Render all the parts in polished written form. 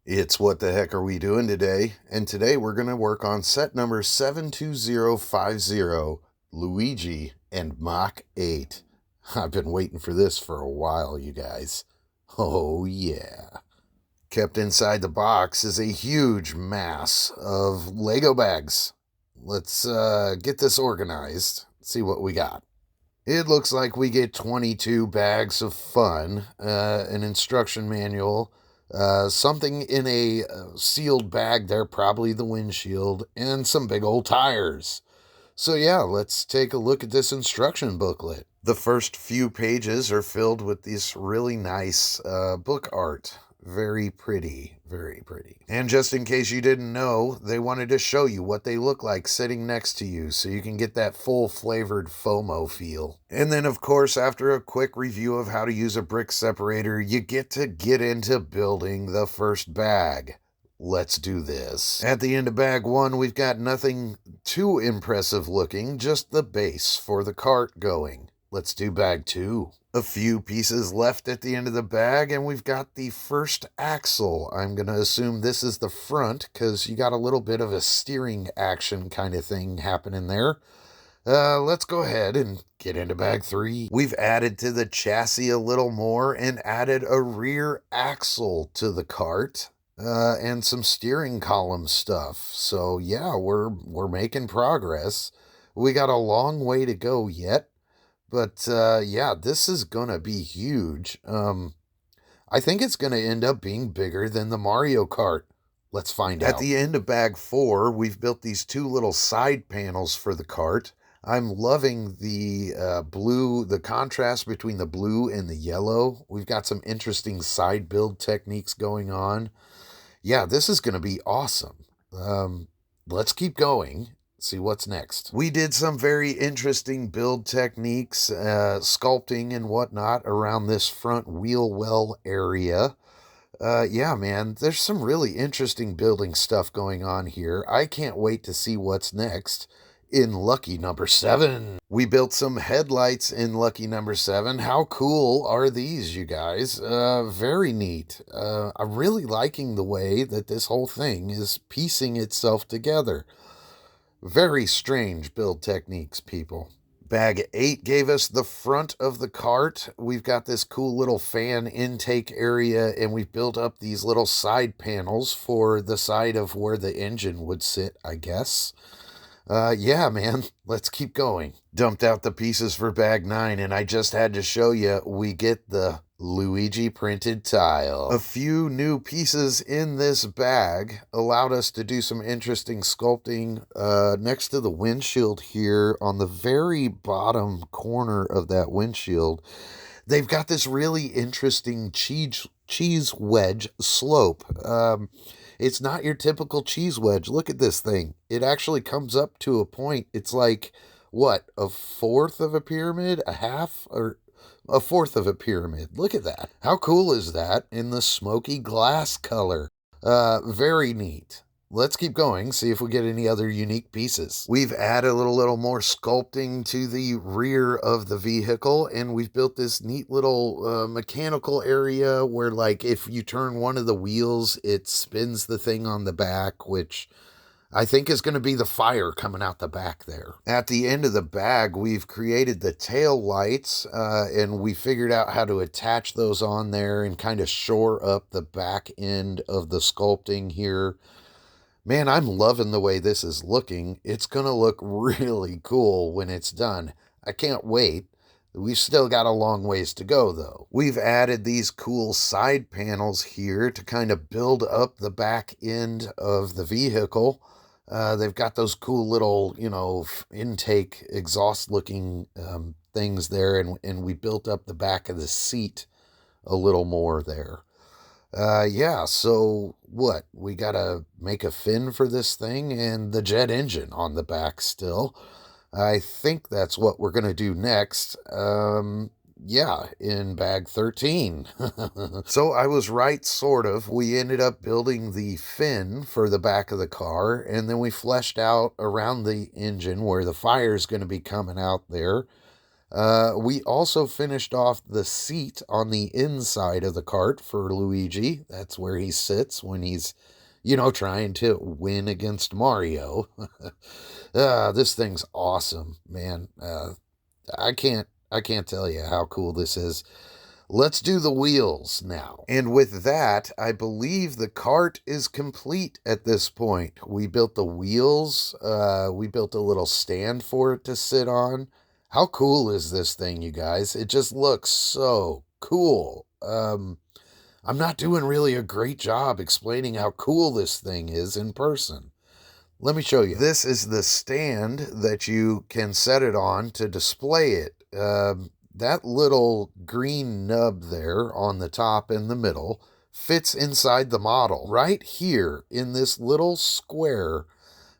It's What the Heck Are We Doing Today? And today we're going to work on set number 72050, Luigi and Mach 8. I've been waiting for this for a while, you guys. Oh, yeah. Kept inside the box is a huge mass of Lego bags. Let's get this organized, see what we got. It looks like we get 22 bags of fun, an instruction manual, something in a sealed bag there, probably the windshield, and some big old tires. So, yeah, let's take a look at this instruction booklet. The first few pages are filled with this really nice book art. Very pretty, very pretty. And just in case you didn't know, they wanted to show you what they look like sitting next to you so you can get that full flavored FOMO feel. And then, of course, after a quick review of how to use a brick separator, you get into building the first bag. Let's do this. At the end of bag one, we've got nothing too impressive looking, just the base for the cart going. Let's do bag two. A few pieces left at the end of the bag, and we've got the first axle. I'm going to assume this is the front because you got a little bit of a steering action kind of thing happening there. Let's go ahead and get into bag three. We've added to the chassis a little more and added a rear axle to the cart. And some steering column stuff. So yeah, we're making progress. We got a long way to go yet, but yeah, this is gonna be huge. I think it's gonna end up being bigger than the Mario Kart. Let's find out. At the end of bag four, we've built these two little side panels for the cart. I'm loving the blue, the contrast between the blue and the yellow. We've got some interesting side build techniques going on. Yeah, this is going to be awesome. Let's keep going, see what's next. We did some very interesting build techniques, sculpting and whatnot around this front wheel well area. Yeah, man, there's some really interesting building stuff going on here. I can't wait to see what's next in lucky number 7. We built some headlights in lucky number 7. How cool are these, you guys? Very neat. I'm really liking the way that this whole thing is piecing itself together. Very strange build techniques, people. Bag 8 gave us the front of the cart. We've got this cool little fan intake area, and we've built up these little side panels for the side of where the engine would sit, I guess. Yeah, man, let's keep going. Dumped out the pieces for bag 9, and I just had to show you, we get the Luigi printed tile. A few new pieces in this bag allowed us to do some interesting sculpting next to the windshield here on the very bottom corner of that windshield. They've got this really interesting cheese wedge slope. It's not your typical cheese wedge. Look at this thing. It actually comes up to a point. It's like, what, a fourth of a pyramid? A half? Or a fourth of a pyramid. Look at that. How cool is that in the smoky glass color? Very neat. Let's keep going, see if we get any other unique pieces. We've added a little more sculpting to the rear of the vehicle, and we've built this neat little mechanical area where, like, if you turn one of the wheels, it spins the thing on the back, which I think is going to be the fire coming out the back there. At the end of the bag, we've created the tail lights, and we figured out how to attach those on there and kind of shore up the back end of the sculpting here. Man, I'm loving the way this is looking. It's going to look really cool when it's done. I can't wait. We've still got a long ways to go, though. We've added these cool side panels here to kind of build up the back end of the vehicle. They've got those cool little, intake exhaust-looking things there, and we built up the back of the seat a little more there. Yeah, so what? We gotta make a fin for this thing and the jet engine on the back still. I think that's what we're gonna do next. Yeah, in bag 13. So I was right, sort of. We ended up building the fin for the back of the car, and then we fleshed out around the engine where the fire is going to be coming out there. We also finished off the seat on the inside of the cart for Luigi. That's where he sits when he's, trying to win against Mario. This thing's awesome, man. I can't tell you how cool this is. Let's do the wheels now. And with that, I believe the cart is complete at this point. We built the wheels. We built a little stand for it to sit on. How cool is this thing, you guys? It just looks so cool. I'm not doing really a great job explaining how cool this thing is in person. Let me show you. This is the stand that you can set it on to display it. That little green nub there on the top in the middle fits inside the model. Right here in this little square,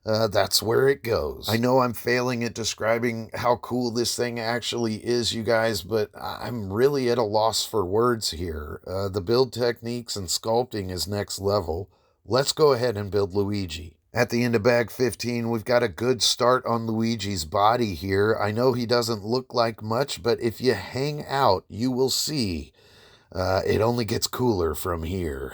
that's where it goes. I know I'm failing at describing how cool this thing actually is, you guys, but I'm really at a loss for words here. The build techniques and sculpting is next level. Let's go ahead and build Luigi. At the end of bag 15, we've got a good start on Luigi's body here. I know he doesn't look like much, but if you hang out, you will see it only gets cooler from here.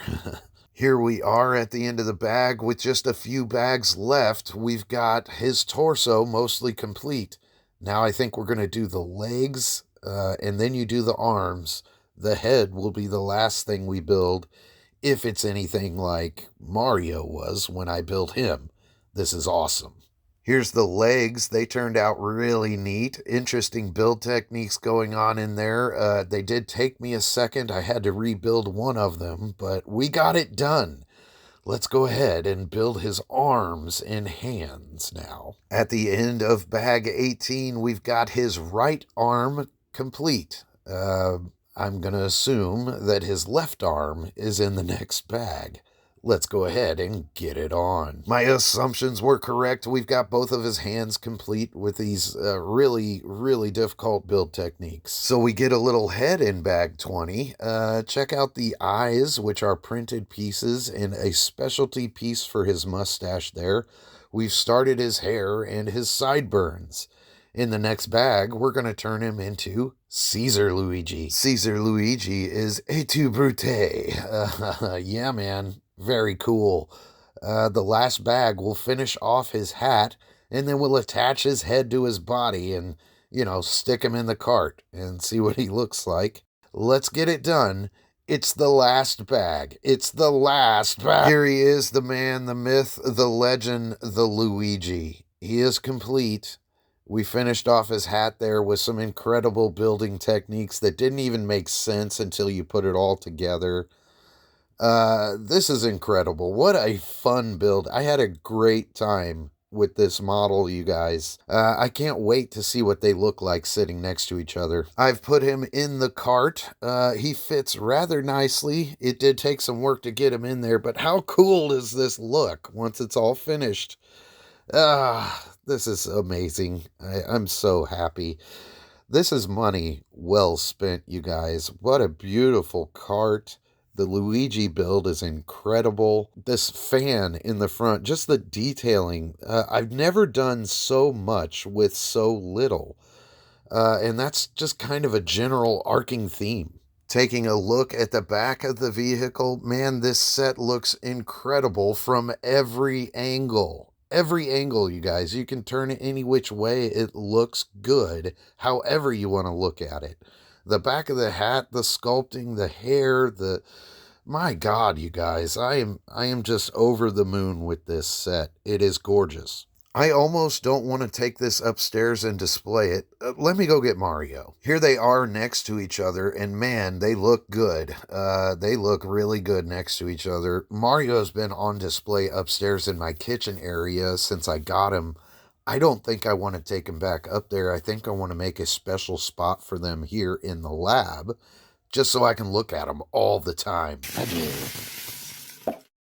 Here we are at the end of the bag with just a few bags left. We've got his torso mostly complete. Now I think we're going to do the legs, and then you do the arms. The head will be the last thing we build, if it's anything like Mario was when I built him. This is awesome. Here's the legs. They turned out really neat. Interesting build techniques going on in there. They did take me a second. I had to rebuild one of them, but we got it done. Let's go ahead and build his arms and hands now. At the end of bag 18, we've got his right arm complete. I'm going to assume that his left arm is in the next bag. Let's go ahead and get it on. My assumptions were correct. We've got both of his hands complete with these really, really difficult build techniques. So we get a little head in bag 20. Check out the eyes, which are printed pieces, and a specialty piece for his mustache there. We've started his hair and his sideburns. In the next bag, we're going to turn him into Caesar Luigi. Caesar Luigi is et tu brute. Yeah, man. Very cool. The last bag will finish off his hat, and then we'll attach his head to his body and, stick him in the cart and see what he looks like. Let's get it done. It's the last bag. It's the last bag. Here he is, the man, the myth, the legend, the Luigi. He is complete. We finished off his hat there with some incredible building techniques that didn't even make sense until you put it all together. This is incredible. What a fun build. I had a great time with this model, you guys. I can't wait to see what they look like sitting next to each other. I've put him in the cart. He fits rather nicely. It did take some work to get him in there, but how cool does this look once it's all finished? This is amazing. I'm so happy. This is money well spent, you guys. What a beautiful cart. The Luigi build is incredible. This fan in the front, just the detailing. I've never done so much with so little. And that's just kind of a general arcing theme. Taking a look at the back of the vehicle, man, this set looks incredible from every angle. Every angle, you guys. You can turn it any which way. It looks good, however you want to look at it. The back of the hat, the sculpting, the hair, my God, you guys, I am just over the moon with this set. It is gorgeous. I almost don't want to take this upstairs and display it. Let me go get Mario. Here they are next to each other, and man, they look good. They look really good next to each other. Mario's been on display upstairs in my kitchen area since I got him. I don't think I want to take him back up there. I think I want to make a special spot for them here in the lab, just so I can look at them all the time.